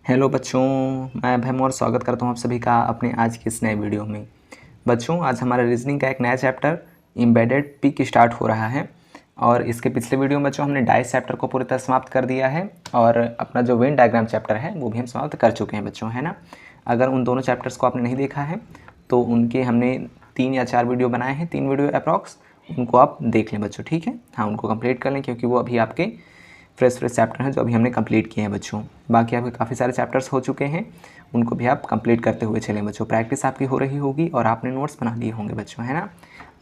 Hello बच्चों, मैं अभय और स्वागत करता हूँ आप सभी का अपने आज के इस नए वीडियो में। बच्चों, आज हमारा रीजनिंग का एक नया चैप्टर एम्बेडेड पिक स्टार्ट हो रहा है और इसके पिछले वीडियो में बच्चों हमने डाइस चैप्टर को पूरी तरह समाप्त कर दिया है और अपना जो वेन डायग्राम चैप्टर है वो भी हम समाप्त कर चुके हैं बच्चों, है ना। अगर उन दोनों चैप्टर्स को आपने नहीं देखा है तो उनके हमने 3 या 4 वीडियो बनाए हैं, 3 वीडियो अप्रॉक्स, उनको आप देख लें बच्चों, ठीक है। हाँ, उनको कंप्लीट कर लें क्योंकि वो अभी आपके फ्रेश चैप्टर हैं जो अभी हमने कंप्लीट किए हैं बच्चों। बाकी आपके काफ़ी सारे चैप्टर्स हो चुके हैं, उनको भी आप कंप्लीट करते हुए चलें बच्चों। प्रैक्टिस आपकी हो रही होगी और आपने नोट्स बना लिए होंगे बच्चों, है ना।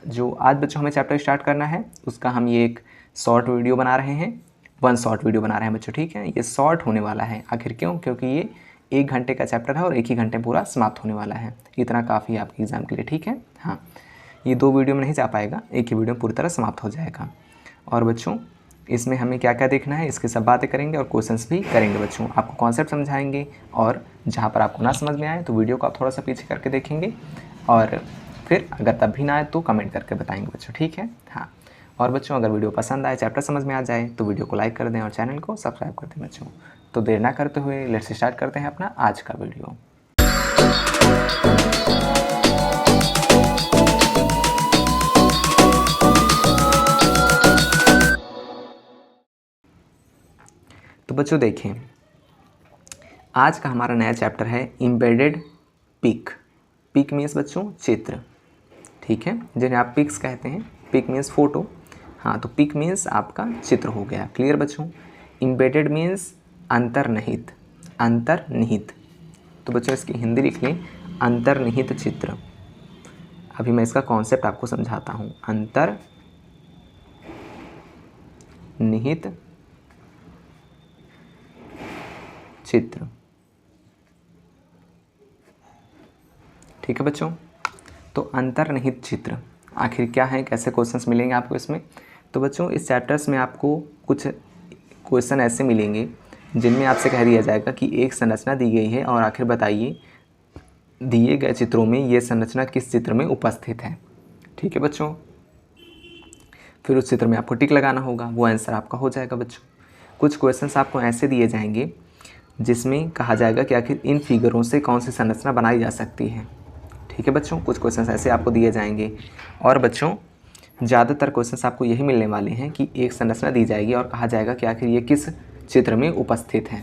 जो आज बच्चों हमें चैप्टर स्टार्ट करना है उसका हम ये एक शॉर्ट वीडियो बना रहे हैं, 1 शॉर्ट वीडियो बना रहे हैं बच्चों, ठीक है। ये शॉर्ट होने वाला है, आखिर क्यों? क्योंकि ये 1 घंटे का चैप्टर है और 1 ही घंटे पूरा समाप्त होने वाला है। इतना काफ़ी है आपके एग्ज़ाम के लिए, ठीक है। हाँ, ये 2 वीडियो में नहीं जा पाएगा, एक ही वीडियो पूरी तरह समाप्त हो जाएगा। और बच्चों इसमें हमें क्या क्या देखना है, इसकी सब बातें करेंगे और क्वेश्चंस भी करेंगे बच्चों। आपको कॉन्सेप्ट समझाएंगे और जहाँ पर आपको ना समझ में आए तो वीडियो को आप थोड़ा सा पीछे करके देखेंगे और फिर अगर तब भी ना आए तो कमेंट करके बताएंगे बच्चों, ठीक है। हाँ, और बच्चों अगर वीडियो पसंद आए, चैप्टर समझ में आ जाए तो वीडियो को लाइक कर दें और चैनल को सब्सक्राइब कर दें बच्चों। तो देर ना करते हुए लेट्स स्टार्ट करते हैं अपना आज का वीडियो। तो बच्चों देखें, आज का हमारा नया चैप्टर है एम्बेडेड पिक। पिक मीन्स बच्चों चित्र, ठीक है, जिन्हें आप पिक्स कहते हैं। Pic means photo. हाँ, तो पिक मीन्स आपका चित्र हो गया। क्लियर बच्चों। एम्बेडेड मीन्स अंतर्निहित, अंतर्निहित। तो बच्चों इसकी हिंदी लिख लें, अंतर्निहित चित्र। अभी मैं इसका कॉन्सेप्ट आपको समझाता हूँ। अंतर्निहित चित्र, ठीक है बच्चों। तो अंतर्निहित चित्र आखिर क्या है, कैसे क्वेश्चंस मिलेंगे आपको इसमें। तो बच्चों इस चैप्टर्स में आपको कुछ क्वेश्चन ऐसे मिलेंगे जिनमें आपसे कह दिया जाएगा कि एक संरचना दी गई है और आखिर बताइए दिए गए चित्रों में ये संरचना किस चित्र में उपस्थित है, ठीक है बच्चों। फिर उस चित्र में आपको टिक लगाना होगा, वो आंसर आपका हो जाएगा बच्चों। कुछ क्वेश्चंस आपको ऐसे दिए जाएंगे जिसमें कहा जाएगा कि आखिर इन फिगरों से कौन सी संरचना बनाई जा सकती है, ठीक है बच्चों। कुछ क्वेश्चंस ऐसे आपको दिए जाएंगे और बच्चों ज़्यादातर क्वेश्चंस आपको यही मिलने वाले हैं कि एक संरचना दी जाएगी और कहा जाएगा कि आखिर ये किस चित्र में उपस्थित है।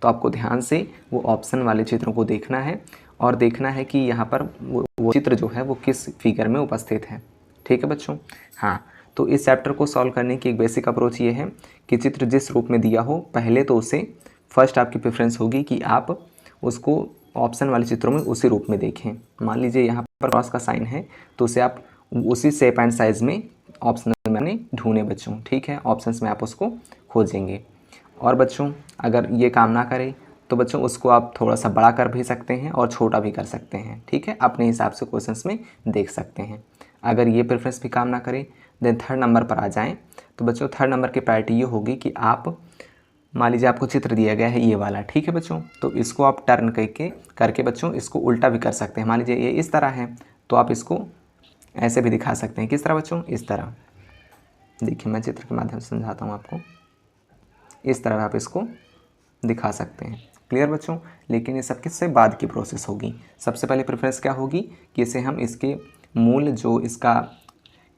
तो आपको ध्यान से वो ऑप्शन वाले चित्रों को देखना है और देखना है कि यहाँ पर वो चित्र जो है वो किस फिगर में उपस्थित है, ठीक है बच्चों। हाँ, तो इस चैप्टर को सॉल्व करने की एक बेसिक अप्रोच ये है कि चित्र जिस रूप में दिया हो पहले तो उसे फर्स्ट आपकी प्रेफरेंस होगी कि आप उसको ऑप्शन वाले चित्रों में उसी रूप में देखें। मान लीजिए यहाँ पर क्रॉस का साइन है तो उसे आप उसी शेप एंड साइज़ में ऑप्शन में ढूंढें बच्चों, ठीक है। ऑप्शंस में आप उसको खोजेंगे। और बच्चों अगर ये काम ना करे तो बच्चों उसको आप थोड़ा सा बड़ा कर भी सकते हैं और छोटा भी कर सकते हैं, ठीक है। अपने हिसाब से क्वेश्चंस में देख सकते हैं। अगर ये प्रेफरेंस भी काम ना करे देन थर्ड नंबर पर आ जाएँ। तो बच्चों थर्ड नंबर की प्रायोरिटी ये होगी कि आप मान लीजिए आपको चित्र दिया गया है ये वाला, ठीक है बच्चों, तो इसको आप टर्न करके बच्चों इसको उल्टा भी कर सकते हैं। मान लीजिए ये इस तरह है तो आप इसको ऐसे भी दिखा सकते हैं। किस तरह बच्चों? इस तरह। देखिए मैं चित्र के माध्यम से समझाता हूँ आपको। इस तरह आप इसको दिखा सकते हैं। क्लियर बच्चों। लेकिन ये सब किससे बाद की प्रोसेस होगी। सबसे पहले प्रेफरेंस क्या होगी कि इसे हम इसके मूल जो इसका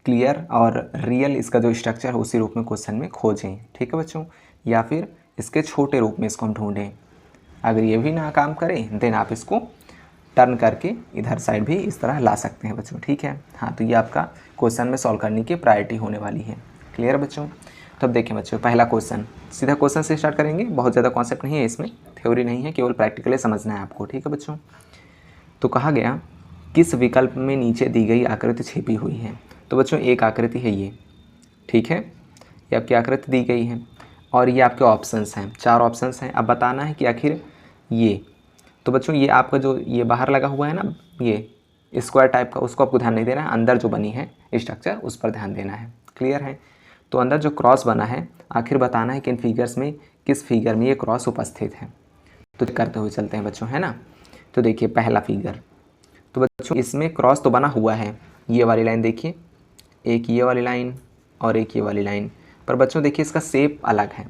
क्लियर और रियल इसका जो स्ट्रक्चर है उसी रूप में क्वेश्चन में खोजें, ठीक है बच्चों। या फिर इसके छोटे रूप में इसको हम ढूंढें। अगर ये भी ना काम करे देन आप इसको टर्न करके इधर साइड भी इस तरह ला सकते हैं बच्चों, ठीक है। हाँ, तो ये आपका क्वेश्चन में सॉल्व करने की प्रायोरिटी होने वाली है। क्लियर बच्चों। तो अब देखें बच्चों, पहला क्वेश्चन, सीधा क्वेश्चन से स्टार्ट करेंगे। बहुत ज़्यादा कॉन्सेप्ट नहीं है इसमें, थ्योरी नहीं है, केवल प्रैक्टिकली समझना है आपको, ठीक है बच्चों। तो कहा गया किस विकल्प में नीचे दी गई आकृति छिपी हुई है। तो बच्चों एक आकृति है ये, ठीक है, ये आपकी आकृति दी गई है और ये आपके ऑप्शंस हैं, 4 ऑप्शंस हैं। अब बताना है कि आखिर ये, तो बच्चों ये आपका जो ये बाहर लगा हुआ है ना, ये स्क्वायर टाइप का, उसको आपको ध्यान नहीं देना है। अंदर जो बनी है स्ट्रक्चर उस पर ध्यान देना है। क्लियर है। तो अंदर जो क्रॉस बना है आखिर बताना है कि इन फिगर्स में किस फिगर में ये क्रॉस उपस्थित है। तो करते हुए चलते हैं बच्चों, है ना। तो देखिए पहला फिगर, तो बच्चों इसमें क्रॉस तो बना हुआ है। ये वाली लाइन देखिए, एक ये वाली लाइन और एक ये वाली लाइन, पर बच्चों देखिए इसका शेप अलग है।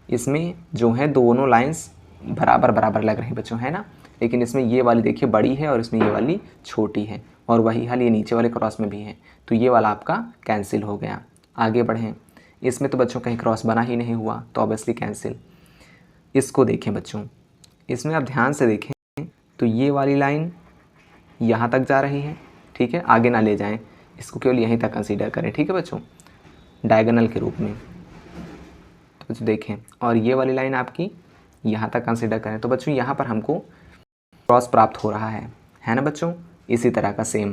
इसमें जो है दोनों लाइंस बराबर बराबर लग रही है बच्चों, है ना। लेकिन इसमें ये वाली देखिए बड़ी है और इसमें ये वाली छोटी है, और वही हाल ये नीचे वाले क्रॉस में भी है, तो ये वाला आपका कैंसिल हो गया। आगे बढ़ें, इसमें तो बच्चों कहीं क्रॉस बना ही नहीं हुआ, तो ऑब्वियसली कैंसिल। इसको देखें बच्चों, इसमें आप ध्यान से देखें तो ये वाली लाइन यहाँ तक जा रही है, ठीक है, आगे ना ले जाएं, इसको केवल यहीं तक कंसीडर करें, ठीक है बच्चों, डायगोनल के रूप में। तो बच्चों देखें, और ये वाली लाइन आपकी यहाँ तक कंसीडर करें, तो बच्चों यहाँ पर हमको क्रॉस प्राप्त हो रहा है ना बच्चों। इसी तरह का सेम,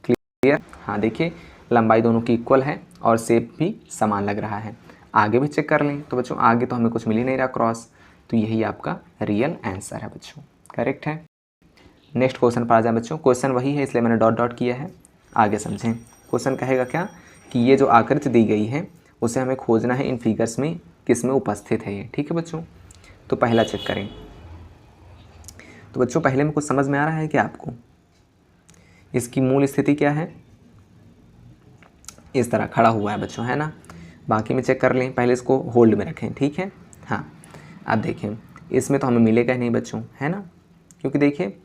क्लियर। हाँ देखिए, लंबाई दोनों की इक्वल है और शेप भी समान लग रहा है। आगे भी चेक कर लें, तो बच्चों आगे तो हमें कुछ मिल ही नहीं रहा क्रॉस, तो यही आपका रियल आंसर है बच्चों, करेक्ट है। नेक्स्ट क्वेश्चन पर आ जाए बच्चों, क्वेश्चन वही है इसलिए मैंने डॉट डॉट किया है, आगे समझें। क्वेश्चन कहेगा क्या कि ये जो आकृति दी गई है उसे हमें खोजना है इन फिगर्स में किस में उपस्थित है ये, ठीक है बच्चों। तो पहला चेक करें, तो बच्चों पहले में कुछ समझ में आ रहा है क्या आपको? इसकी मूल स्थिति क्या है? इस तरह खड़ा हुआ है बच्चों, है ना। बाकी में चेक कर लें, पहले इसको होल्ड में रखें, ठीक है। हाँ अब देखें, इसमें तो हमें मिलेगा नहीं बच्चों, है ना, क्योंकि देखिए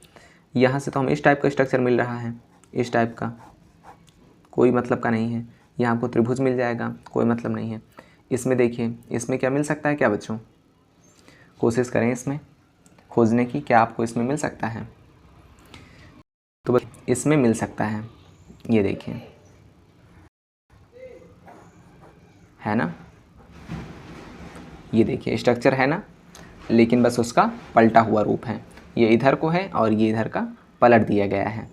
यहाँ से तो हमें इस टाइप का स्ट्रक्चर मिल रहा है, इस टाइप का कोई मतलब का नहीं है। यहाँ आपको त्रिभुज मिल जाएगा, कोई मतलब नहीं है। इसमें देखिए, इसमें क्या मिल सकता है क्या बच्चों? कोशिश करें इसमें खोजने की, क्या आपको इसमें मिल सकता है? तो बस इसमें मिल सकता है, ये देखिए, है ना, ये देखिए स्ट्रक्चर है ना, लेकिन बस उसका पलटा हुआ रूप है। ये इधर को है और ये इधर का पलट दिया गया है।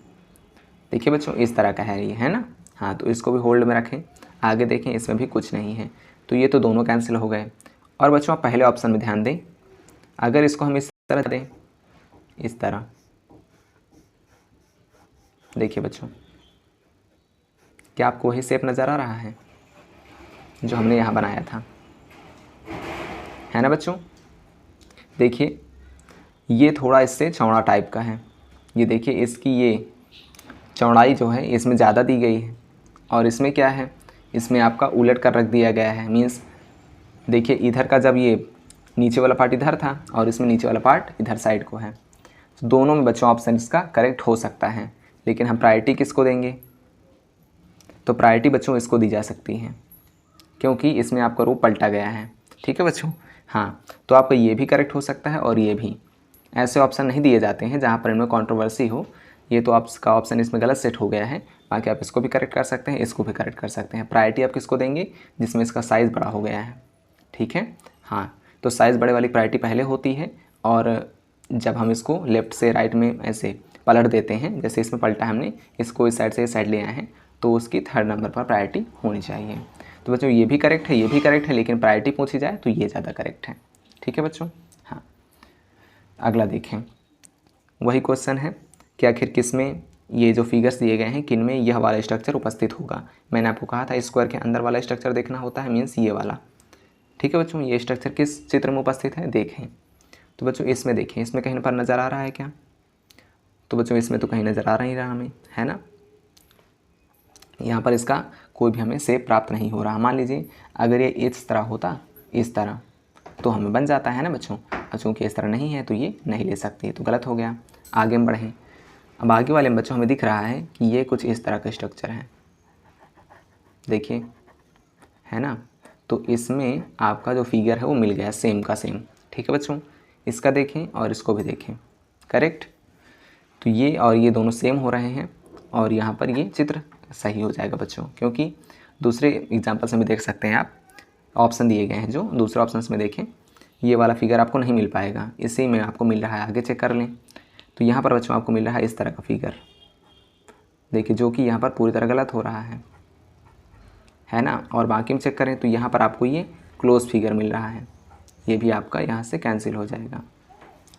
देखिए बच्चों इस तरह का है ये, है ना। हाँ तो इसको भी होल्ड में रखें। आगे देखें, इसमें भी कुछ नहीं है, तो ये तो दोनों कैंसिल हो गए। और बच्चों आप पहले ऑप्शन में ध्यान दें, अगर इसको हम इस तरह दें, इस तरह, देखिए बच्चों, क्या आपको वही शेप नज़र आ रहा है जो हमने यहाँ बनाया था, है ना बच्चों। देखिए ये थोड़ा इससे चौड़ा टाइप का है, ये देखिए इसकी ये चौड़ाई जो है इसमें ज़्यादा दी गई है, और इसमें क्या है, इसमें आपका उलट कर रख दिया गया है। मीन्स देखिए इधर का जब ये नीचे वाला पार्ट इधर था और इसमें नीचे वाला पार्ट इधर साइड को है, तो दोनों में बच्चों ऑप्शन इसका करेक्ट हो सकता है। लेकिन हम प्रायोरिटी किसको देंगे? तो प्रायोरिटी बच्चों इसको दी जा सकती है, क्योंकि इसमें आपका रूप पलटा गया है, ठीक है बच्चों। हाँ तो आपका ये भी करेक्ट हो सकता है और ये भी। ऐसे ऑप्शन नहीं दिए जाते हैं जहाँ पर इनमें कंट्रोवर्सी हो। ये तो आपका ऑप्शन इसमें गलत सेट हो गया है, बाकी आप इसको भी करेक्ट कर सकते हैं, इसको भी करेक्ट कर सकते हैं। प्रायोरिटी आप किसको देंगे? जिसमें इसका साइज़ बड़ा हो गया है, ठीक है। हाँ तो साइज़ बड़े वाली प्रायोरिटी पहले होती है, और जब हम इसको लेफ़्ट से राइट में ऐसे पलट देते हैं, जैसे इसमें पलटा हमने, इसको इस साइड से इस साइड ले आए हैं, तो उसकी थर्ड नंबर पर प्रायोरिटी होनी चाहिए। तो बच्चों ये भी करेक्ट है, ये भी करेक्ट है, लेकिन प्रायोरिटी पूछी जाए तो ये ज़्यादा करेक्ट है, ठीक है बच्चों। हाँ अगला देखें, वही क्वेश्चन है कि आखिर किस में ये जो फिगर्स दिए गए हैं किन में यह वाला स्ट्रक्चर उपस्थित होगा। मैंने आपको कहा था स्क्वायर के अंदर वाला स्ट्रक्चर देखना होता है, मीन्स ये वाला, ठीक है बच्चों। ये स्ट्रक्चर किस चित्र में उपस्थित है देखें, तो बच्चों इसमें देखें, इसमें कहीं पर नज़र आ रहा है क्या? तो बच्चों इसमें तो कहीं नज़र आ नहीं रहा हमें, है ना। यहाँ पर इसका कोई भी हमें शेप प्राप्त नहीं हो रहा। मान लीजिए अगर ये इस तरह होता, इस तरह, तो हमें बन जाता है ना बच्चों, और चूँकि इस तरह नहीं है तो ये नहीं ले सकती, तो गलत हो गया। आगे हम बढ़ें, अब आगे वाले में बच्चों हमें दिख रहा है कि ये कुछ इस तरह का स्ट्रक्चर है, देखिए, है ना। तो इसमें आपका जो फिगर है वो मिल गया सेम का सेम, ठीक है बच्चों। इसका देखें और इसको भी देखें, करेक्ट। तो ये और ये दोनों सेम हो रहे हैं, और यहाँ पर ये चित्र सही हो जाएगा बच्चों, क्योंकि दूसरे एग्जाम्पल्स में देख सकते हैं आप, ऑप्शन दिए गए हैं जो दूसरे ऑप्शन में देखें, ये वाला फिगर आपको नहीं मिल पाएगा, इसी में आपको मिल रहा है। आगे चेक कर लें, तो यहाँ पर बच्चों आपको मिल रहा है इस तरह का फिगर, देखिए, जो कि यहाँ पर पूरी तरह गलत हो रहा है ना। और बाकी में चेक करें तो यहाँ पर आपको ये क्लोज फिगर मिल रहा है, ये भी आपका यहाँ से कैंसिल हो जाएगा,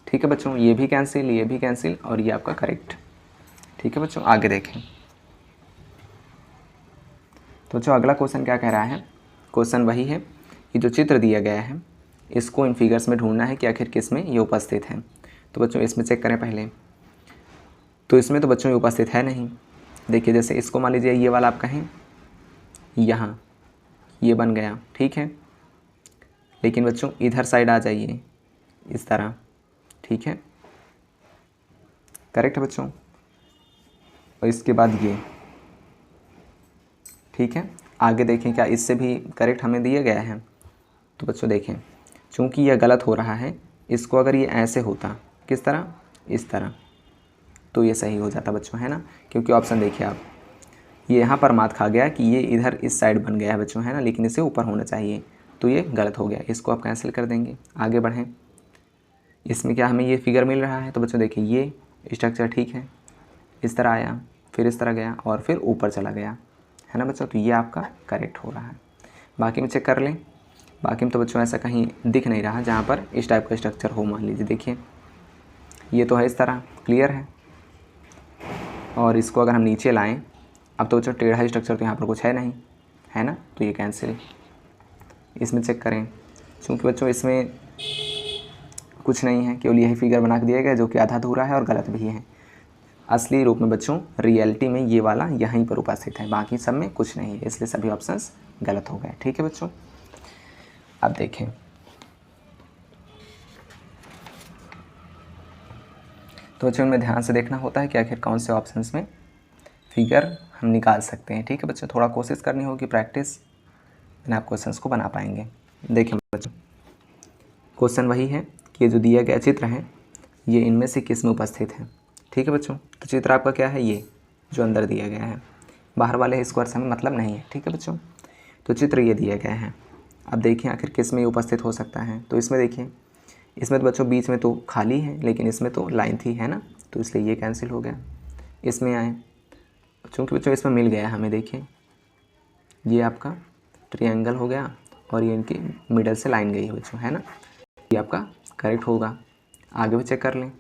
ठीक है बच्चों। ये भी कैंसिल, ये भी कैंसिल, और ये आपका करेक्ट, ठीक है बच्चों। आगे देखें, तो जो अगला क्वेश्चन क्या कह रहा है, क्वेश्चन वही है कि जो चित्र दिया गया है इसको इन फिगर्स में ढूंढना है कि आखिर किस में ये उपस्थित है। तो बच्चों इसमें चेक करें पहले, तो इसमें तो बच्चों ये उपस्थित है नहीं। देखिए जैसे इसको मान लीजिए ये वाला आप कहें यहाँ, ये बन गया, ठीक है। लेकिन बच्चों इधर साइड आ जाइए, इस तरह, ठीक है, करेक्ट है बच्चों। और इसके बाद ये, ठीक है। आगे देखें क्या इससे भी करेक्ट हमें दिया गया है। तो बच्चों देखें, चूँकि यह गलत हो रहा है, इसको अगर ये ऐसे होता, किस तरह, इस तरह, तो ये सही हो जाता बच्चों, है ना। क्योंकि ऑप्शन देखिए आप, ये यहाँ पर मात खा गया कि ये इधर इस साइड बन गया है बच्चों, है ना, लेकिन इसे ऊपर होना चाहिए, तो ये गलत हो गया। इसको आप कैंसिल कर देंगे। आगे बढ़ें, इसमें क्या हमें ये फिगर मिल रहा है। तो बच्चों देखिए ये स्ट्रक्चर ठीक है, इस तरह आया, फिर इस तरह गया और फिर ऊपर चला गया, है ना बच्चों। तो ये आपका करेक्ट हो रहा है। बाकी में चेक कर लें। बाकी में तो बच्चों ऐसा कहीं दिख नहीं रहा जहाँ पर इस टाइप का स्ट्रक्चर हो। मान लीजिए देखिए ये तो है इस तरह, क्लियर है। और इसको अगर हम नीचे लाएं, अब तो बच्चों टेढ़ा स्ट्रक्चर तो यहाँ पर कुछ है नहीं, है ना, तो ये कैंसिल। इसमें चेक करें, चूँकि बच्चों इसमें कुछ नहीं है, केवल यही फिगर बना के दिया गया जो कि आधा अधूरा है और गलत भी है। असली रूप में बच्चों रियलिटी में ये वाला यहीं पर उपस्थित है, बाकी सब में कुछ नहीं है, इसलिए सभी ऑप्शंस गलत हो गए। ठीक है बच्चों। अब देखें, तो बच्चों इनमें ध्यान से देखना होता है कि आखिर कौन से ऑप्शंस में फिगर हम निकाल सकते हैं। ठीक है बच्चों, थोड़ा कोशिश करनी होगी, प्रैक्टिस, आप क्वेश्चंस को बना पाएंगे। देखें बच्चों, क्वेश्चन वही है कि ये जो दिया गया चित्र है ये इनमें से किस में उपस्थित है। ठीक है बच्चों, तो चित्र आपका क्या है, ये जो अंदर दिया गया है, बाहर वाले स्क्वायर से हमें मतलब नहीं है। ठीक है बच्चों, तो चित्र ये दिया गया है। अब देखिए आखिर किस में उपस्थित हो सकता है। तो इसमें देखिए, इसमें तो बच्चों बीच में तो खाली है, लेकिन इसमें तो लाइन थी, है ना, तो इसलिए ये कैंसिल हो गया। इसमें आए, चूँकि बच्चों इसमें मिल गया हमें, देखिए ये आपका ट्रायंगल हो गया और ये इनकी मिडल से लाइन गई है बच्चों, है ना, ये आपका करेक्ट होगा। आगे भी चेक कर लें,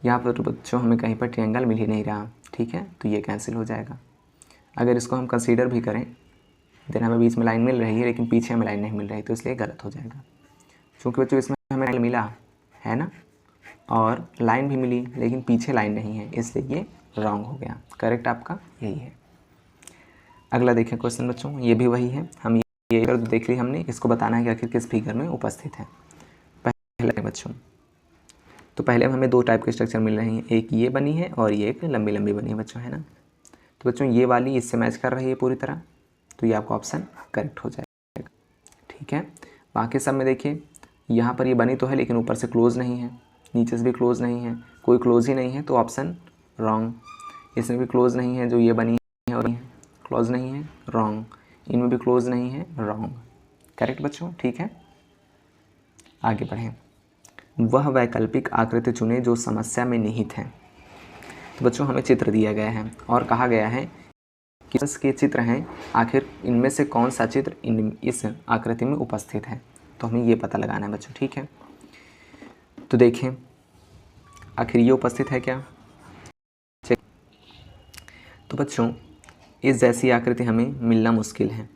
यहाँ पर तो बच्चों हमें कहीं पर ट्रायंगल मिल ही नहीं रहा। ठीक है, तो ये कैंसिल हो जाएगा। अगर इसको हम कंसीडर भी करें, देन हमें बीच में लाइन मिल रही है लेकिन पीछे हमें लाइन नहीं मिल रही, तो इसलिए गलत हो जाएगा। क्योंकि बच्चों इसमें हमें लाइन मिला है ना, और लाइन भी मिली लेकिन पीछे लाइन नहीं है, इसलिए ये रॉन्ग हो गया। करेक्ट आपका यही है। अगला देखें क्वेश्चन बच्चों, ये भी वही है। हम ये देख ली हमने, इसको बताना है कि आखिर किस फिगर में उपस्थित है। पहले बच्चों, तो पहले हमें दो टाइप के स्ट्रक्चर मिल रहे हैं, एक ये बनी है और ये एक लंबी लंबी बनी है बच्चों, है ना। तो बच्चों ये वाली इससे मैच कर रही है पूरी तरह, तो ये आपका ऑप्शन करेक्ट हो जाएगा। ठीक है, बाकी सब में देखिए यहाँ पर ये बनी तो है लेकिन ऊपर से क्लोज नहीं है, नीचे से भी क्लोज नहीं है, कोई क्लोज ही नहीं है, तो ऑप्शन रॉन्ग। इसमें भी क्लोज नहीं है, जो ये बनी है और क्लोज नहीं है, रॉन्ग। इनमें भी क्लोज नहीं है, रॉन्ग। करेक्ट बच्चों, ठीक है। आगे बढ़ें, वह वैकल्पिक आकृति चुनें जो समस्या में निहित है। तो बच्चों हमें चित्र दिया गया है और कहा गया है कि के चित्र हैं, आखिर इनमें से कौन सा चित्र इस आकृति में उपस्थित है, तो हमें ये पता लगाना है बच्चों। ठीक है, तो देखें आखिर ये उपस्थित है क्या। तो बच्चों इस जैसी आकृति हमें मिलना मुश्किल है।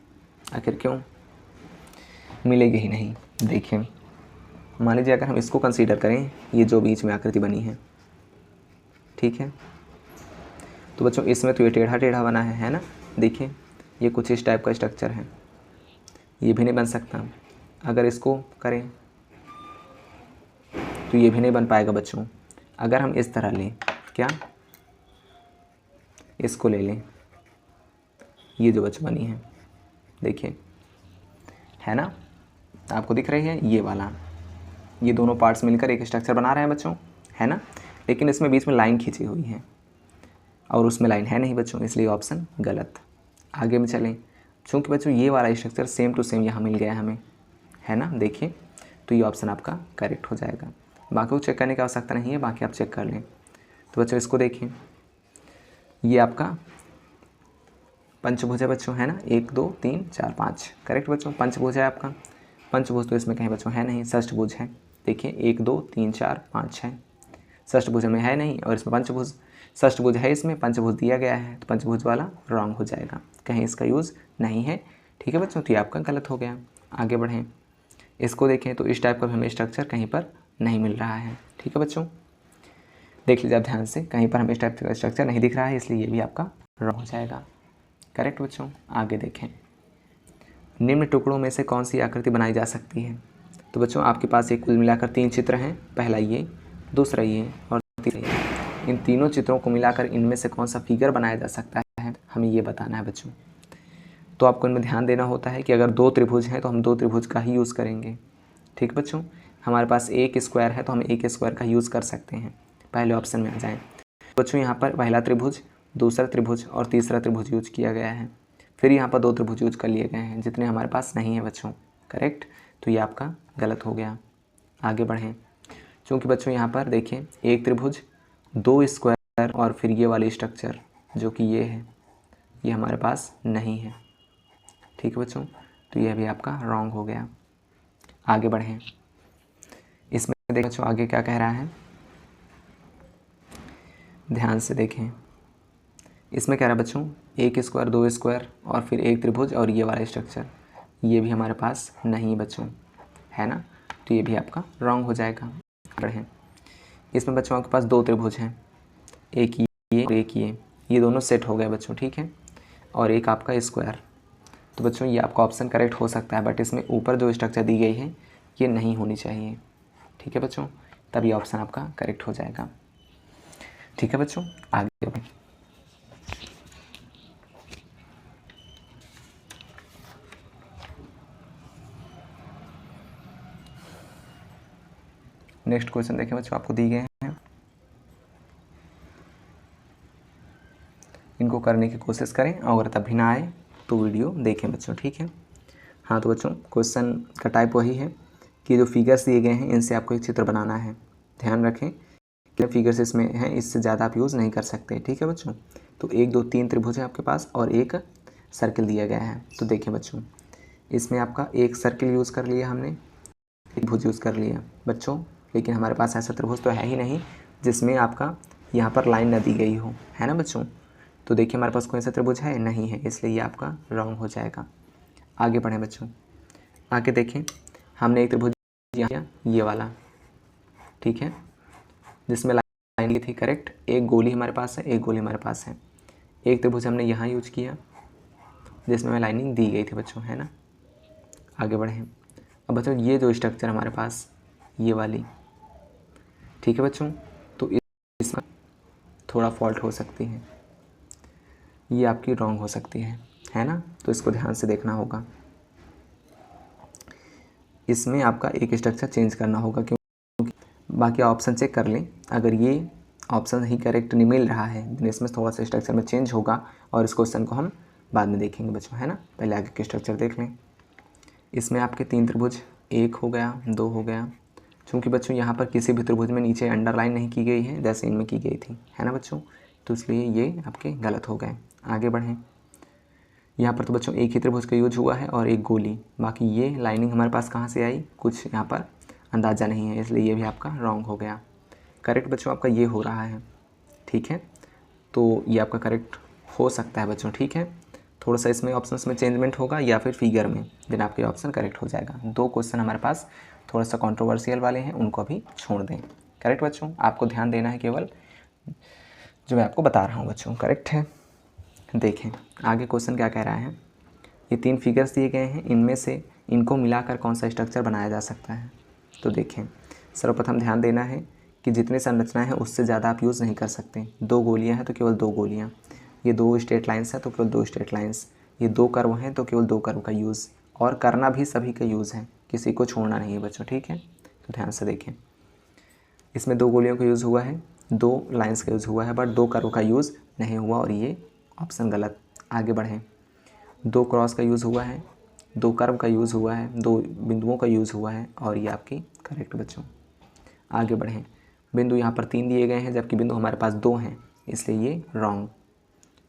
आखिर क्यों, मिलेगी ही नहीं। देखें, मान लीजिए अगर हम इसको कंसीडर करें, ये जो बीच में आकृति बनी है, ठीक है, तो बच्चों इसमें तो ये टेढ़ा टेढ़ा बना है ना। देखिए ये कुछ इस टाइप का स्ट्रक्चर है, ये भी नहीं बन सकता। अगर इसको करें तो ये भी नहीं बन पाएगा बच्चों। अगर हम इस तरह लें, क्या इसको ले लें, ये जो बच्चों बनी है देखिए, है ना, आपको दिख रही है ये वाला, ये दोनों पार्ट्स मिलकर एक स्ट्रक्चर बना रहे हैं बच्चों, है ना। लेकिन इसमें बीच में लाइन खींची हुई है और उसमें लाइन है नहीं बच्चों, इसलिए ऑप्शन गलत। आगे में चलें, चूँकि बच्चों ये वाला स्ट्रक्चर सेम टू सेम यहाँ मिल गया हमें, है ना, देखिए, तो ये ऑप्शन आपका करेक्ट हो जाएगा। बाकी को चेक करने की आवश्यकता नहीं है, बाकी आप चेक कर लें। तो बच्चों इसको देखिए, ये आपका पंचभुज है बच्चों, है ना, 1 2 3 4 5, करेक्ट बच्चों, पंचभुज है आपका। पंचभुज तो इसमें कहीं बच्चों है नहीं, षष्ठभुज है। देखिए 1 2 3 4 5 है, षष्ठभुज में है नहीं और इसमें पंचभुज, षष्ठभुज है, इसमें पंचभुज दिया गया है, तो पंचभुज वाला रॉन्ग हो जाएगा, कहीं इसका यूज़ नहीं है। ठीक है बच्चों, तो ये आपका गलत हो गया। आगे बढ़ें, इसको देखें तो इस टाइप का हमें स्ट्रक्चर कहीं पर नहीं मिल रहा है। ठीक है बच्चों, देख लीजिए आप ध्यान से, कहीं पर हमें इस टाइप का स्ट्रक्चर नहीं दिख रहा है, इसलिए ये भी आपका रॉन्ग हो जाएगा। करेक्ट बच्चों। आगे देखें, निम्न टुकड़ों में से कौन सी आकृति बनाई जा सकती है। तो बच्चों आपके पास ये कुल मिलाकर 3 चित्र हैं। पहला ये, दूसरा ये और तीसरा ये। इन तीनों चित्रों को मिलाकर इनमें से कौन सा फिगर बनाया जा सकता है, हमें ये बताना है बच्चों। तो आपको इनमें ध्यान देना होता है कि अगर 2 त्रिभुज हैं तो हम 2 त्रिभुज का ही यूज़ करेंगे। ठीक बच्चों, हमारे पास एक स्क्वायर है तो हम एक स्क्वायर का यूज़ कर सकते हैं। पहले ऑप्शन में आ जाएँ बच्चों, यहाँ पर पहला त्रिभुज, दूसरा त्रिभुज और तीसरा त्रिभुज यूज किया गया है। फिर यहाँ पर 2 त्रिभुज यूज कर लिए गए हैं जितने हमारे पास नहीं है बच्चों। करेक्ट, तो ये आपका गलत हो गया। आगे बढ़ें। चूँकि बच्चों यहाँ पर देखिए एक त्रिभुज, 2 स्क्वायर और फिर ये वाली स्ट्रक्चर जो कि ये है, ये हमारे पास नहीं है। ठीक है बच्चों, तो यह भी आपका रॉन्ग हो गया। आगे बढ़ें। इसमें देखो बच्चों आगे क्या कह रहा है, ध्यान से देखें। इसमें कह रहा है बच्चों एक स्क्वायर, 2 स्क्वायर और फिर एक त्रिभुज और ये वाला स्ट्रक्चर, ये भी हमारे पास नहीं बच्चों, है ना। तो ये भी आपका रॉन्ग हो जाएगा। बढ़ें। इसमें बच्चों आपके पास 2 त्रिभुज हैं, एक ये और एक ये दोनों सेट हो गए बच्चों, ठीक है, और एक आपका स्क्वायर। तो बच्चों ये आपका ऑप्शन करेक्ट हो सकता है, बट इसमें ऊपर जो स्ट्रक्चर दी गई है ये नहीं होनी चाहिए। ठीक है बच्चों, तब ये ऑप्शन आपका करेक्ट हो जाएगा। ठीक है बच्चों, आगे बढ़ें। नेक्स्ट क्वेश्चन देखें बच्चों, आपको दिए गए हैं, इनको करने की कोशिश करें और तब भी ना आए तो वीडियो देखें बच्चों। ठीक है, हाँ तो बच्चों क्वेश्चन का टाइप वही है कि जो फिगर्स दिए गए हैं इनसे आपको एक चित्र बनाना है। ध्यान रखें कि फिगर्स इसमें हैं, इससे ज़्यादा आप यूज़ नहीं कर सकते। ठीक है बच्चों, तो 1 2 3 त्रिभुज है आपके पास और एक सर्किल दिया गया है। तो देखिए बच्चों, इसमें आपका एक सर्किल यूज़ कर लिया हमने, एक त्रिभुज यूज़ कर लिया बच्चों, लेकिन हमारे पास ऐसा त्रिभुज तो है ही नहीं जिसमें आपका यहाँ पर लाइन न दी गई हो, है ना बच्चों। तो देखिए हमारे पास कोई ऐसा त्रिभुज है नहीं है, इसलिए ये आपका रॉन्ग हो जाएगा। आगे बढ़ें बच्चों। आगे देखें, हमने एक त्रिभुज यहाँ ये वाला, ठीक है, जिसमें लाइन ली थी। करेक्ट, एक गोली हमारे पास है, एक गोली हमारे पास है। एक त्रिभुज हमने यहाँ यूज किया जिसमें लाइनिंग दी गई थी बच्चों, है ना। आगे बढ़ें। अब बच्चों ये जो स्ट्रक्चर हमारे पास ये वाली, ठीक है बच्चों, तो इसमें थोड़ा फॉल्ट हो सकती है, ये आपकी रॉन्ग हो सकती है ना। तो इसको ध्यान से देखना होगा, इसमें आपका एक स्ट्रक्चर चेंज करना होगा, क्योंकि बाकी ऑप्शन चेक कर लें। अगर ये ऑप्शन ही करेक्ट नहीं मिल रहा है तो इसमें थोड़ा सा स्ट्रक्चर में चेंज होगा और इस क्वेश्चन को हम बाद में देखेंगे बच्चों, है ना। पहले आगे के स्ट्रक्चर देख लें। इसमें आपके 3 त्रिभुज, 1 हो गया, 2 हो गया। चूँकि बच्चों यहाँ पर किसी भी त्रिभुज में नीचे अंडरलाइन नहीं की गई है जैसे इनमें की गई थी, है ना बच्चों, तो इसलिए ये आपके गलत हो गए। आगे बढ़ें। यहाँ पर तो बच्चों एक ही त्रिभुज का यूज हुआ है और एक गोली, बाकी ये लाइनिंग हमारे पास कहाँ से आई कुछ यहाँ पर अंदाज़ा नहीं है, इसलिए ये भी आपका रॉन्ग हो गया। करेक्ट बच्चों आपका ये हो रहा है, ठीक है, तो ये आपका करेक्ट हो सकता है बच्चों। ठीक है, थोड़ा सा इसमें ऑप्शंस में चेंजमेंट होगा या फिर फिगर में, देन आपके ऑप्शन करेक्ट हो जाएगा। 2 क्वेश्चन हमारे पास थोड़ा सा कंट्रोवर्शियल वाले हैं, उनको अभी छोड़ दें। करेक्ट बच्चों, आपको ध्यान देना है केवल जो मैं आपको बता रहा हूँ बच्चों, करेक्ट है। देखें आगे क्वेश्चन क्या कह रहा है। ये 3 फिगर्स दिए गए हैं, इनमें से इनको मिलाकर कौन सा स्ट्रक्चर बनाया जा सकता है। तो देखें, सर्वप्रथम ध्यान देना है कि जितने संरचनाएं हैं उससे ज़्यादा आप यूज़ नहीं कर सकते। 2 गोलियां हैं तो केवल 2 गोलियां, ये 2 स्ट्रेट लाइन्स हैं तो केवल 2 स्ट्रेट लाइन्स, ये 2 कर्व हैं तो केवल 2 कर्व का यूज़, और करना भी सभी का यूज़ है, किसी को छोड़ना नहीं है बच्चों। ठीक है, तो ध्यान से देखें, इसमें 2 गोलियों का यूज़ हुआ है, 2 लाइन्स का यूज़ हुआ है, बट 2 कर्व का यूज़ नहीं हुआ और ये ऑप्शन गलत। आगे बढ़ें। 2 क्रॉस का यूज़ हुआ है, 2 कर्व का यूज़ हुआ है, 2 बिंदुओं का यूज़ हुआ है और ये आपकी करेक्ट बच्चों। आगे बढ़ें। बिंदु यहाँ पर 3 दिए गए हैं जबकि बिंदु हमारे पास 2 हैं, इसलिए ये रॉन्ग।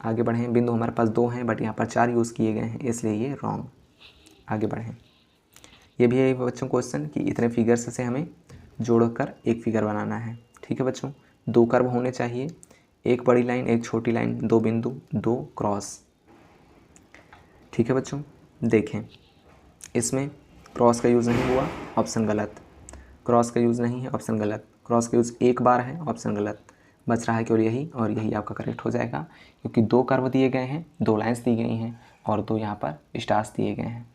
आगे बढ़ें। बिंदु हमारे पास 2 हैं बट यहाँ पर 4 यूज़ किए गए हैं, इसलिए ये रॉन्ग। आगे बढ़ें। ये भी है बच्चों क्वेश्चन कि इतने फिगर्स से हमें जोड़कर एक फिगर बनाना है। ठीक है बच्चों, 2 कर्व होने चाहिए, एक बड़ी लाइन एक छोटी लाइन, 2 बिंदु 2 क्रॉस। ठीक है बच्चों, देखें इसमें क्रॉस का यूज़ नहीं हुआ, ऑप्शन गलत। क्रॉस का यूज़ नहीं है, ऑप्शन गलत। क्रॉस का यूज़ एक बार है, ऑप्शन गलत। बच रहा है केवल यही, और यही आपका करेक्ट हो जाएगा, क्योंकि 2 कर्व दिए गए हैं, 2 लाइन्स दी गई हैं और 2 यहाँ पर स्टार्स दिए गए हैं,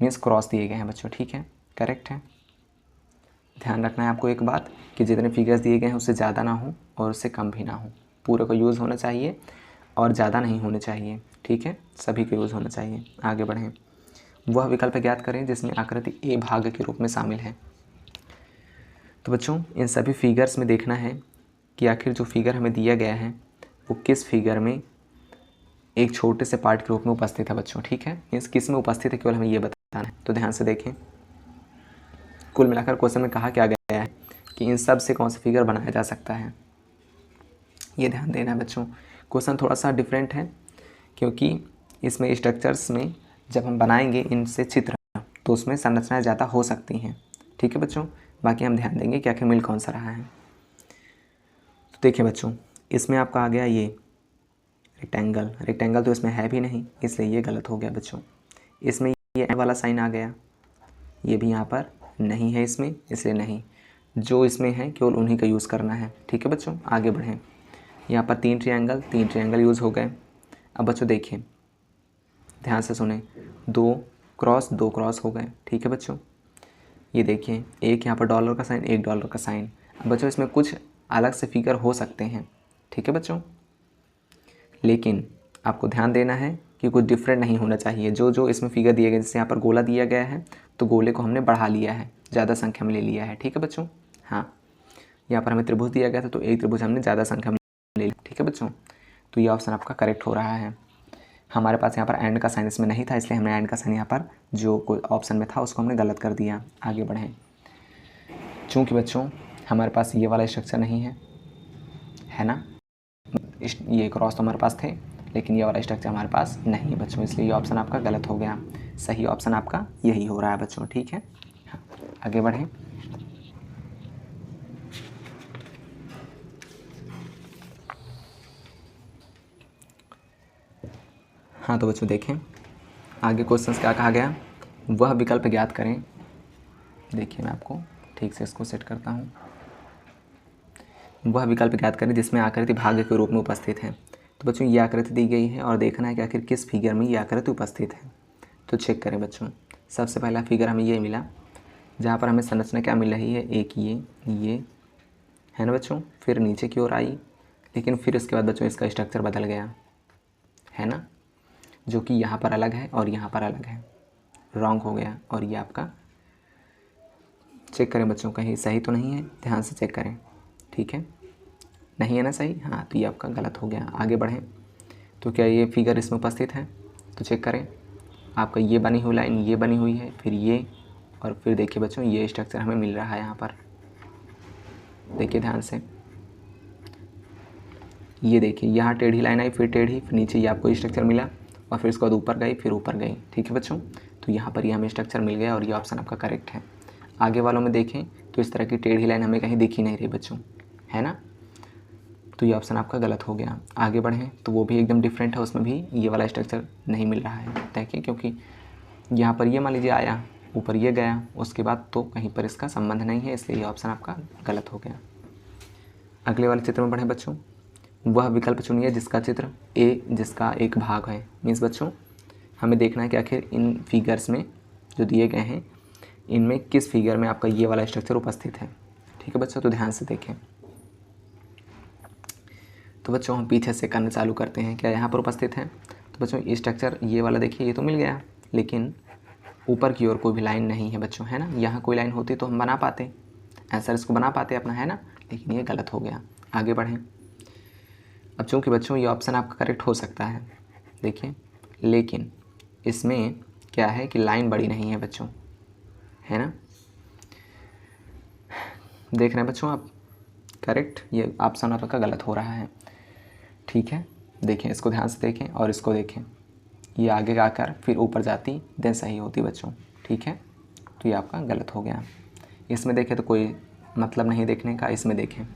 मीन्स क्रॉस दिए गए हैं बच्चों। ठीक है, करेक्ट है। ध्यान रखना है आपको एक बात कि जितने फिगर्स दिए गए हैं उससे ज़्यादा ना हो और उससे कम भी ना हो, पूरे का यूज़ होना चाहिए और ज़्यादा नहीं होने चाहिए, ठीक है, सभी का यूज़ होना चाहिए। आगे बढ़ें। वह विकल्प ज्ञात करें जिसमें आकृति ए भाग के रूप में शामिल है। तो बच्चों इन सभी फिगर्स में देखना है कि आखिर जो फिगर हमें दिया गया है वो किस फिगर में एक छोटे से पार्ट के रूप में उपस्थित है बच्चों, ठीक है, मीन्स किस में उपस्थित है केवल हमें ये बताना है। तो ध्यान से देखें, कुल मिलाकर क्वेश्चन में कहा क्या गया है कि इन सब से कौन सा फिगर बनाया जा सकता है, ये ध्यान देना है बच्चों। क्वेश्चन थोड़ा सा डिफरेंट है क्योंकि इसमें स्ट्रक्चर्स में जब हम बनाएंगे इनसे चित्र तो उसमें संरचनाएं ज़्यादा हो सकती हैं, ठीक है बच्चों। बाकी हम ध्यान देंगे कि आखिर मिल कौन सा रहा है। तो देखिए बच्चों, इसमें आपका आ गया ये रेक्टेंगल, रेक्टेंगल तो इसमें है भी नहीं इसलिए ये गलत हो गया बच्चों। इसमें ये एम वाला साइन आ गया, ये भी यहाँ पर नहीं है इसमें इसलिए नहीं, जो इसमें है केवल उन्हीं का यूज़ करना है, ठीक है बच्चों। आगे बढ़ें। यहाँ पर तीन ट्रायंगल यूज़ हो गए। अब बच्चों देखिए, ध्यान से सुने, दो क्रॉस हो गए, ठीक है बच्चों। ये देखिए, एक यहाँ पर डॉलर का साइन, एक डॉलर का साइन। अब बच्चों इसमें कुछ अलग से फिगर हो सकते हैं, ठीक है बच्चों, लेकिन आपको ध्यान देना है कि कुछ डिफरेंट नहीं होना चाहिए। जो इसमें फिगर दिए गए, जैसे यहाँ पर गोला दिया गया है तो गोले को हमने बढ़ा लिया है, ज़्यादा संख्या में ले लिया है, ठीक है बच्चों। हाँ, यहाँ पर हमें त्रिभुज दिया गया था तो एक त्रिभुज हमने ज़्यादा संख्या में ले लिया, ठीक है बच्चों। तो ये ऑप्शन आपका करेक्ट हो रहा है। हमारे पास यहाँ पर एंड का साइन इसमें नहीं था इसलिए हमने एंड का साइन यहाँ पर जो कोई ऑप्शन में था उसको हमने गलत कर दिया। आगे बढ़ें। चूँकि बच्चों हमारे पास ये वाला स्ट्रक्चर नहीं है ना, ये क्रॉस तो हमारे पास थे लेकिन ये वाला स्ट्रक्चर हमारे पास नहीं है बच्चों, इसलिए ये ऑप्शन आपका गलत हो गया। सही ऑप्शन आपका यही हो रहा है बच्चों, ठीक है। हाँ, आगे बढ़ें। हाँ तो बच्चों देखें आगे क्वेश्चंस क्या कहा गया, वह विकल्प ज्ञात करें। देखिए मैं आपको ठीक से इसको सेट करता हूँ। वह विकल्प ज्ञात करें जिसमें आकृति भाग के रूप में उपस्थित है। तो बच्चों ये आकृति दी गई है और देखना है कि आखिर किस फिगर में ये आकृति उपस्थित है। तो चेक करें बच्चों, सबसे पहला फिगर हमें ये मिला जहाँ पर हमें संरचना क्या मिल रही है, एक ये है ना बच्चों, फिर नीचे की ओर आई, लेकिन फिर इसके बाद बच्चों इसका स्ट्रक्चर बदल गया है ना, जो कि यहाँ पर अलग है और यहाँ पर अलग है, रॉन्ग हो गया। और ये आपका चेक करें बच्चों, कहीं सही तो नहीं है, ध्यान से चेक करें, ठीक है, नहीं है ना सही, हाँ तो ये आपका गलत हो गया। आगे बढ़ें। तो क्या ये फिगर इसमें उपस्थित है, तो चेक करें, आपका ये बनी हुई लाइन ये बनी हुई है, फिर ये, और फिर देखिए बच्चों ये स्ट्रक्चर हमें मिल रहा है यहाँ पर, देखिए ध्यान से, ये देखिए यहाँ टेढ़ी लाइन आई, फिर टेढ़ी, फिर नीचे ये आपको स्ट्रक्चर मिला और फिर इसके बाद ऊपर गई, फिर ऊपर गई, ठीक है बच्चों। तो यहाँ पर ये हमें स्ट्रक्चर मिल गया और ये ऑप्शन आपका करेक्ट है। आगे वालों में देखें तो इस तरह की टेढ़ी लाइन हमें कहीं दिख ही नहीं रही बच्चों, है ना, तो ये ऑप्शन आपका गलत हो गया। आगे बढ़ें तो वो भी एकदम डिफरेंट है, उसमें भी ये वाला स्ट्रक्चर नहीं मिल रहा है, देखिए, क्योंकि यहाँ पर ये मान लीजिए आया, ऊपर ये गया, उसके बाद तो कहीं पर इसका संबंध नहीं है, इसलिए ये ऑप्शन आपका गलत हो गया। अगले वाले चित्र में बढ़ें बच्चों। वह विकल्प चुनिए जिसका चित्र जिसका एक भाग है। मीन्स बच्चों हमें देखना है कि आखिर इन फिगर्स में जो दिए गए हैं इनमें किस फिगर में आपका ये वाला स्ट्रक्चर उपस्थित है, ठीक है बच्चों। तो ध्यान से देखें। तो बच्चों हम पीछे से करना चालू करते हैं, क्या यहाँ पर उपस्थित है। तो बच्चों ये स्ट्रक्चर ये वाला देखिए ये तो मिल गया, लेकिन ऊपर की ओर कोई भी लाइन नहीं है बच्चों, है ना। यहाँ कोई लाइन होती तो हम बना पाते, आंसर इसको बना पाते अपना, है ना, लेकिन ये गलत हो गया। आगे बढ़ें। अब चूँकि बच्चों ये ऑप्शन आपका करेक्ट हो सकता है, देखिए, लेकिन इसमें क्या है कि लाइन बड़ी नहीं है बच्चों, है ना, देख रहे हैं बच्चों आप, करेक्ट, ये ऑप्शन आपका गलत हो रहा है, ठीक है। देखें इसको ध्यान से देखें और इसको देखें, ये आगे आकर फिर ऊपर जाती देन सही होती बच्चों, ठीक है। तो ये आपका गलत हो गया। इसमें देखें तो कोई मतलब नहीं देखने का, इसमें देखें,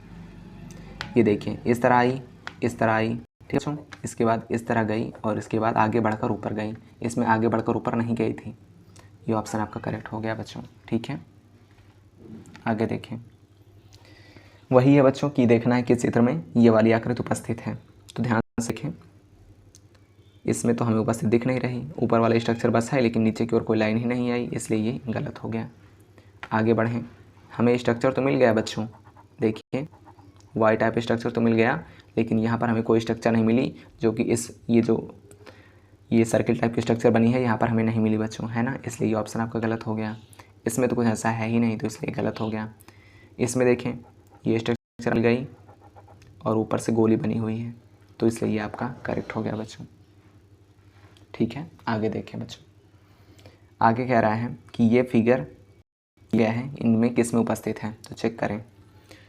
ये देखें इस तरह आई, इस तरह आई, ठीक है बच्चों, इसके बाद इस तरह गई और इसके बाद आगे बढ़कर ऊपर गई, इसमें आगे बढ़कर ऊपर नहीं गई थी। ये ऑप्शन आपका करेक्ट हो गया बच्चों, ठीक है। आगे देखें, वही है बच्चों कि देखना है कि चित्र में ये वाली आकृति उपस्थित है। तो ध्यान से देखें, इसमें तो हमें उपस्थित दिख नहीं रही, ऊपर वाला स्ट्रक्चर बस है लेकिन नीचे की ओर कोई लाइन ही नहीं आई, इसलिए ये गलत हो गया। आगे बढ़ें। हमें स्ट्रक्चर तो मिल गया बच्चों, देखिए वाई टाइप स्ट्रक्चर तो मिल गया, लेकिन यहाँ पर हमें कोई स्ट्रक्चर नहीं मिली जो कि ये सर्किल टाइप की स्ट्रक्चर बनी है, यहाँ पर हमें नहीं मिली बच्चों, है ना। इसलिए ये ऑप्शन आपका गलत हो गया। इसमें तो कुछ ऐसा है ही नहीं, तो इसलिए गलत हो गया। इसमें देखें ये स्ट्रक्चर मिल गई और ऊपर से गोली बनी हुई है, तो इसलिए ये आपका करेक्ट हो गया बच्चों। ठीक है, आगे देखें बच्चों। आगे कह रहा है कि ये फिगर क्या है, इनमें किस में उपस्थित है, तो चेक करें।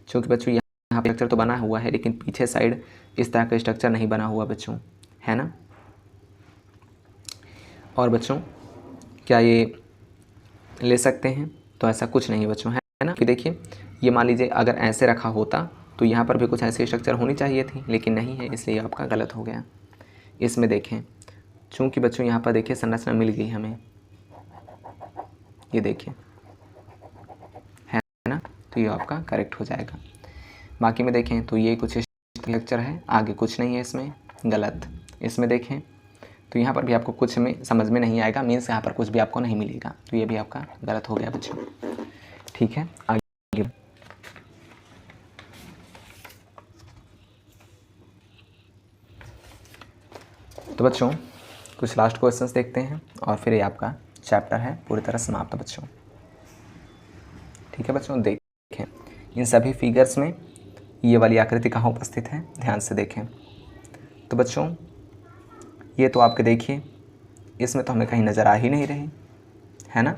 क्योंकि बच्चों यहाँ पे स्ट्रक्चर तो बना हुआ है, लेकिन पीछे साइड इस तरह का स्ट्रक्चर नहीं बना हुआ बच्चों, है ना। और बच्चों क्या ये ले सकते हैं, तो ऐसा कुछ नहीं बच्चों, है ना। कि देखिए ये मान लीजिए अगर ऐसे रखा होता तो यहाँ पर भी कुछ ऐसी स्ट्रक्चर होनी चाहिए थी, लेकिन नहीं है, इसलिए आपका गलत हो गया। इसमें देखें, चूँकि बच्चों यहाँ पर देखिए संरचना मिल गई हमें, ये देखिए, है ना, तो ये आपका करेक्ट हो जाएगा। बाकी में देखें तो ये कुछ स्ट्रक्चर है, आगे कुछ नहीं है, इसमें गलत। इसमें देखें तो यहाँ पर भी आपको कुछ में समझ में नहीं आएगा, मीन्स यहाँ पर कुछ भी आपको नहीं मिलेगा, तो ये भी आपका गलत हो गया बच्चों। ठीक है, आगे। तो बच्चों कुछ लास्ट क्वेश्चंस देखते हैं और फिर ये आपका चैप्टर है पूरी तरह समाप्त बच्चों। ठीक है बच्चों, देखें इन सभी फिगर्स में ये वाली आकृति कहाँ उपस्थित है, ध्यान से देखें। तो बच्चों ये तो आपके देखिए इसमें तो हमें कहीं नज़र आ ही नहीं रही, है ना,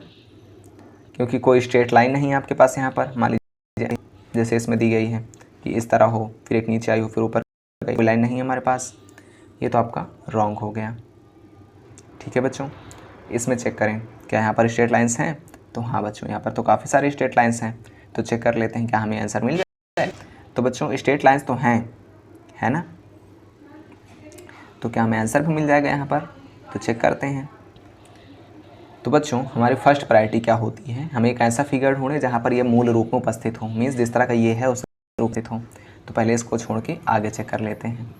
क्योंकि कोई स्ट्रेट लाइन नहीं है आपके पास यहाँ पर। मान लीजिए जैसे इसमें दी गई है कि इस तरह हो, फिर एक नीचे आई हो, फिर ऊपर गई, कोई लाइन नहीं है हमारे पास, ये तो आपका रॉन्ग हो गया। ठीक है बच्चों, इसमें चेक करें क्या यहाँ पर स्ट्रेट लाइन्स हैं, तो हाँ बच्चों यहाँ पर तो काफ़ी सारे स्ट्रेट लाइन्स हैं, तो चेक कर लेते हैं क्या हमें आंसर मिल जाए। तो बच्चों स्ट्रेट लाइन्स तो हैं, है ना, तो क्या हमें आंसर भी मिल जाएगा यहाँ पर, तो चेक करते हैं। तो बच्चों हमारी फर्स्ट प्रायोरिटी क्या होती है, हमें एक ऐसा फिगर ढूंढे जहाँ पर ये मूल रूप में उपस्थित हो, मीन्स जिस तरह का ये है उस रूप में हो। तो पहले इसको छोड़ के आगे चेक कर लेते हैं।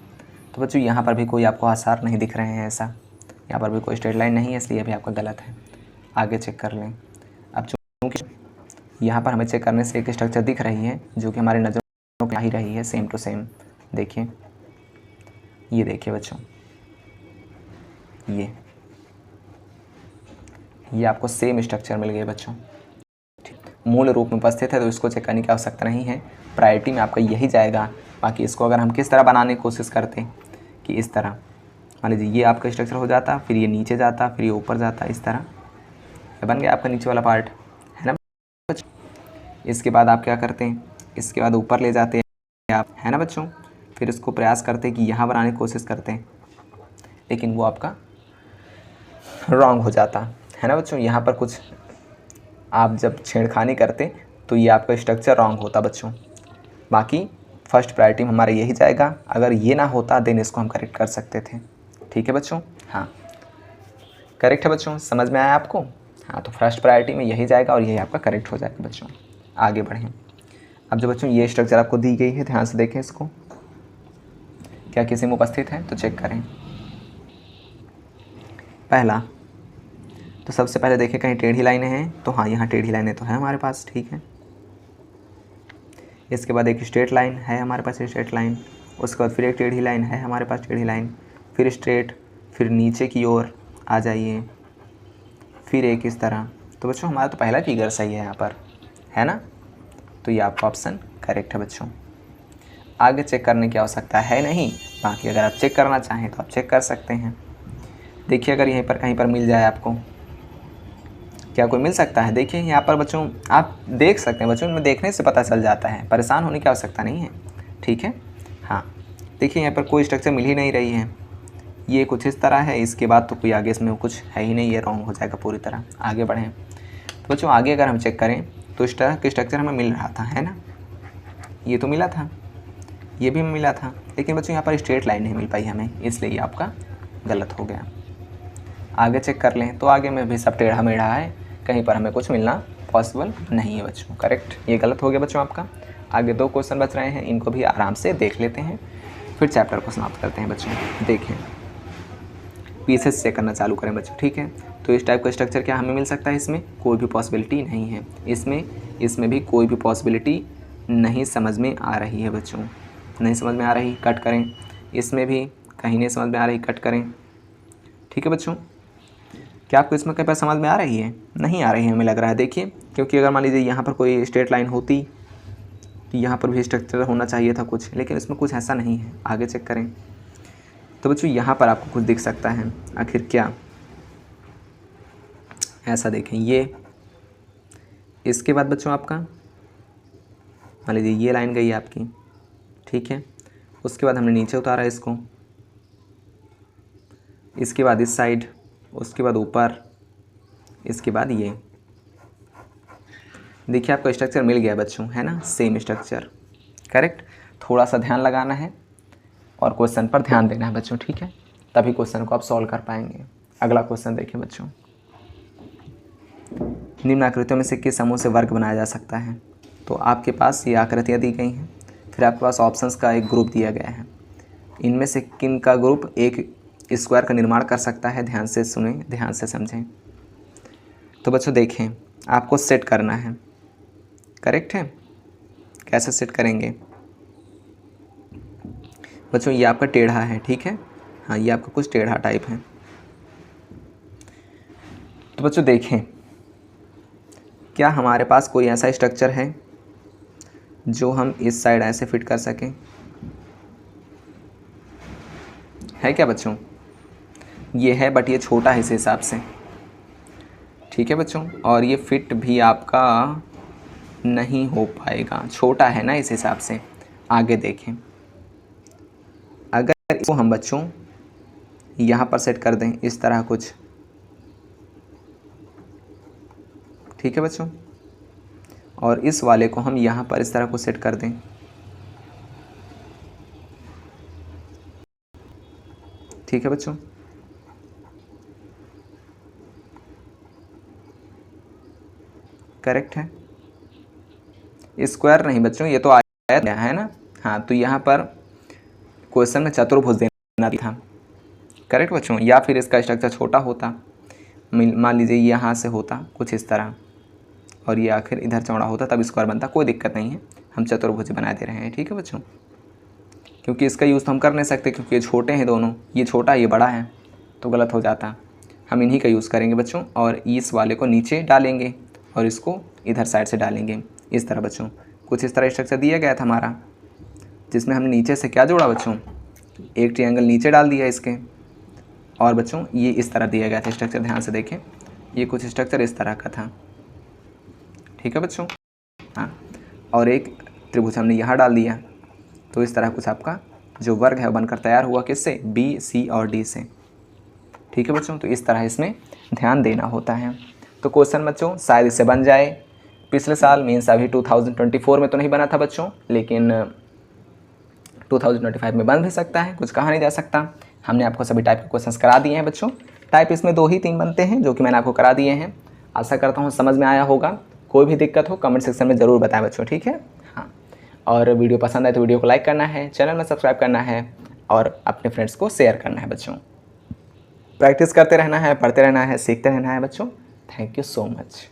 तो बच्चों यहाँ पर भी कोई आपको आसार नहीं दिख रहे हैं, ऐसा यहाँ पर भी कोई स्ट्रेट लाइन नहीं है, इसलिए भी आपका गलत है। आगे चेक कर लें। अब चूँकि यहाँ पर हमें चेक करने से एक स्ट्रक्चर दिख रही है जो कि हमारी नज़रों में आ ही रही है, सेम टू सेम। देखिए ये देखिए बच्चों, ये आपको सेम स्ट्रक्चर मिल गए बच्चों, मूल रूप में उपस्थित है, तो इसको चेक करने की आवश्यकता नहीं है, प्रायोरिटी में आपका यही जाएगा। बाकी इसको अगर हम किस तरह बनाने की कोशिश करते कि इस तरह मान लीजिए ये आपका स्ट्रक्चर हो जाता, फिर ये नीचे जाता, फिर ये ऊपर जाता, इस तरह ये बन गया आपका नीचे वाला पार्ट, है ना बच्चों। इसके बाद आप क्या करते हैं, इसके बाद ऊपर ले जाते हैं आप, है ना बच्चों, फिर इसको प्रयास करते हैं कि यहाँ बनाने की कोशिश करते हैं, लेकिन वो आपका रॉन्ग हो जाता है ना बच्चों। यहाँ पर कुछ आप जब छेड़खानी करते तो ये आपका स्ट्रक्चर रॉन्ग होता बच्चों। बाकी फर्स्ट प्रायोरिटी में हमारा यही जाएगा, अगर ये ना होता देन इसको हम करेक्ट कर सकते थे। ठीक है बच्चों, हाँ करेक्ट है बच्चों, समझ में आया आपको। हाँ तो फर्स्ट प्रायोरिटी में यही जाएगा और यही आपका करेक्ट हो जाएगा बच्चों। आगे बढ़ें। अब जो बच्चों ये स्ट्रक्चर आपको दी गई है, ध्यान से देखें इसको, क्या किसी में उपस्थित है, तो चेक करें। पहला तो सबसे पहले देखें कहीं टेढ़ी लाइनें हैं, तो हाँ यहाँ टेढ़ी लाइनें तो हैं हमारे पास, ठीक है। इसके बाद एक स्ट्रेट लाइन है हमारे पास, स्ट्रेट लाइन, उसके बाद फिर एक टेढ़ी लाइन है हमारे पास, टेढ़ी लाइन, फिर स्ट्रेट, फिर नीचे की ओर आ जाइए, फिर एक इस तरह। तो बच्चों हमारा तो पहला फिगर सही है यहाँ पर, है ना, तो ये आपका ऑप्शन करेक्ट है बच्चों। आगे चेक करने की आवश्यकता है नहीं, बाकी अगर आप चेक करना चाहें तो आप चेक कर सकते हैं। देखिए अगर यहीं पर कहीं पर मिल जाए आपको, क्या कोई मिल सकता है, देखिए यहाँ पर बच्चों आप देख सकते हैं बच्चों, इनमें देखने से पता चल जाता है, परेशान होने की आवश्यकता नहीं है। ठीक है, हाँ देखिए यहाँ पर कोई स्ट्रक्चर मिल ही नहीं रही है, ये कुछ इस तरह है, इसके बाद तो कोई आगे इसमें कुछ है ही नहीं, ये रॉन्ग हो जाएगा पूरी तरह। आगे बढ़ें। तो बच्चों आगे अगर हम चेक करें तो इस तरह के स्ट्रक्चर हमें मिल रहा था, है ना, ये तो मिला था, ये भी मिला था, लेकिन बच्चों यहाँ पर स्ट्रेट लाइन नहीं मिल पाई हमें, इसलिए ये आपका गलत हो गया। आगे चेक कर लें तो आगे में भी सब टेढ़ा मेढ़ा है, कहीं पर हमें कुछ मिलना पॉसिबल नहीं है बच्चों, करेक्ट, ये गलत हो गया बच्चों आपका। आगे 2 क्वेश्चन बच रहे हैं, इनको भी आराम से देख लेते हैं, फिर चैप्टर को समाप्त करते हैं बच्चों। देखें पीछे से चेक करना चालू करें बच्चों, ठीक है। तो इस टाइप का स्ट्रक्चर क्या हमें मिल सकता है, इसमें कोई भी पॉसिबिलिटी नहीं है, इसमें भी कोई भी पॉसिबिलिटी नहीं समझ में आ रही है बच्चों, नहीं समझ में आ रही, कट करें। इसमें भी कहीं नहीं समझ में आ रही, कट करें, ठीक है बच्चों। क्या आपको इसमें कहीं पर समझ में आ रही है? नहीं आ रही है हमें लग रहा है, देखिए, क्योंकि अगर मान लीजिए यहाँ पर कोई स्ट्रेट लाइन होती तो यहाँ पर भी स्ट्रक्चर होना चाहिए था कुछ, लेकिन इसमें कुछ ऐसा नहीं है। आगे चेक करें तो बच्चों यहाँ पर आपको कुछ दिख सकता है, आखिर क्या, ऐसा देखें ये, इसके बाद बच्चों आपका मान लीजिए ये लाइन गई आपकी, ठीक है। उसके बाद हमने नीचे उतारा इसको, इसके बाद इस साइड, उसके बाद ऊपर, इसके बाद ये, देखिए आपको स्ट्रक्चर मिल गया बच्चों, है ना, सेम स्ट्रक्चर, करेक्ट। थोड़ा सा ध्यान लगाना है और क्वेश्चन पर ध्यान देना है बच्चों, ठीक है, तभी क्वेश्चन को आप सॉल्व कर पाएंगे। अगला क्वेश्चन देखिए बच्चों, निम्न आकृतियों में से किस समूह से वर्ग बनाया जा सकता है। तो आपके पास ये आकृतियाँ दी गई हैं, फिर आपके पास ऑप्शंस का एक ग्रुप दिया गया है, इनमें से किन का ग्रुप एक स्क्वायर का निर्माण कर सकता है। ध्यान से सुने, ध्यान से समझें। तो बच्चों देखें, आपको सेट करना है, करेक्ट है। कैसे सेट करेंगे बच्चों, ये आपका टेढ़ा है, ठीक है, हाँ ये आपका कुछ टेढ़ा टाइप है। तो बच्चों देखें, क्या हमारे पास कोई ऐसा स्ट्रक्चर है जो हम इस साइड ऐसे फिट कर सकें, है क्या बच्चों? ये है, बट ये छोटा है इस हिसाब से, ठीक है बच्चों, और ये फिट भी आपका नहीं हो पाएगा, छोटा है ना इस हिसाब से। आगे देखें, अगर इसको हम बच्चों यहाँ पर सेट कर दें इस तरह कुछ, ठीक है बच्चों, और इस वाले को हम यहाँ पर इस तरह को सेट कर दें, ठीक है बच्चों। करेक्ट है, स्क्वायर नहीं बच्चों, ये तो आयत है ना, हाँ, तो यहाँ पर क्वेश्चन में चतुर्भुज देना था, करेक्ट बच्चों। या फिर इसका स्ट्रक्चर छोटा होता, मान लीजिए यहाँ से होता कुछ इस तरह, और ये आखिर इधर चौड़ा होता, तब स्क्वायर बनता, कोई दिक्कत नहीं है, हम चतुर्भुज बना दे रहे हैं, ठीक है बच्चों। क्योंकि इसका यूज़ तो हम कर नहीं सकते, क्योंकि ये छोटे हैं दोनों, ये छोटा ये बड़ा है, तो गलत हो जाता। हम इन्हीं का यूज़ करेंगे बच्चों, और इस वाले को नीचे डालेंगे और इसको इधर साइड से डालेंगे, इस तरह बच्चों। कुछ इस तरह स्ट्रक्चर दिया गया था हमारा, जिसमें हमने नीचे से क्या जोड़ा बच्चों, एक ट्रायंगल नीचे डाल दिया इसके, और बच्चों ये इस तरह दिया गया था स्ट्रक्चर, ध्यान से देखें, ये कुछ स्ट्रक्चर इस तरह का था, ठीक है बच्चों, हाँ, और एक त्रिभुज हमने यहाँ डाल दिया, तो इस तरह कुछ आपका जो वर्ग है वो बनकर तैयार हुआ, किससे, बी, सी और डी से, ठीक है बच्चों। तो इस तरह इसमें ध्यान देना होता है। तो क्वेश्चन बच्चों शायद इससे बन जाए, पिछले साल मीन्स अभी 2024 में तो नहीं बना था बच्चों, लेकिन 2025 में बन भी सकता है, कुछ कहा नहीं जा सकता। हमने आपको सभी टाइप के क्वेश्चंस करा दिए हैं बच्चों, टाइप इसमें 2 ही 3 बनते हैं, जो कि मैंने आपको करा दिए हैं। आशा करता हूँ समझ में आया होगा। कोई भी दिक्कत हो कमेंट सेक्शन में ज़रूर बताएं बच्चों, ठीक है, हाँ। और वीडियो पसंद आए तो वीडियो को लाइक करना है, चैनल में सब्सक्राइब करना है और अपने फ्रेंड्स को शेयर करना है बच्चों। प्रैक्टिस करते रहना है, पढ़ते रहना है, सीखते रहना है बच्चों। Thank you so much.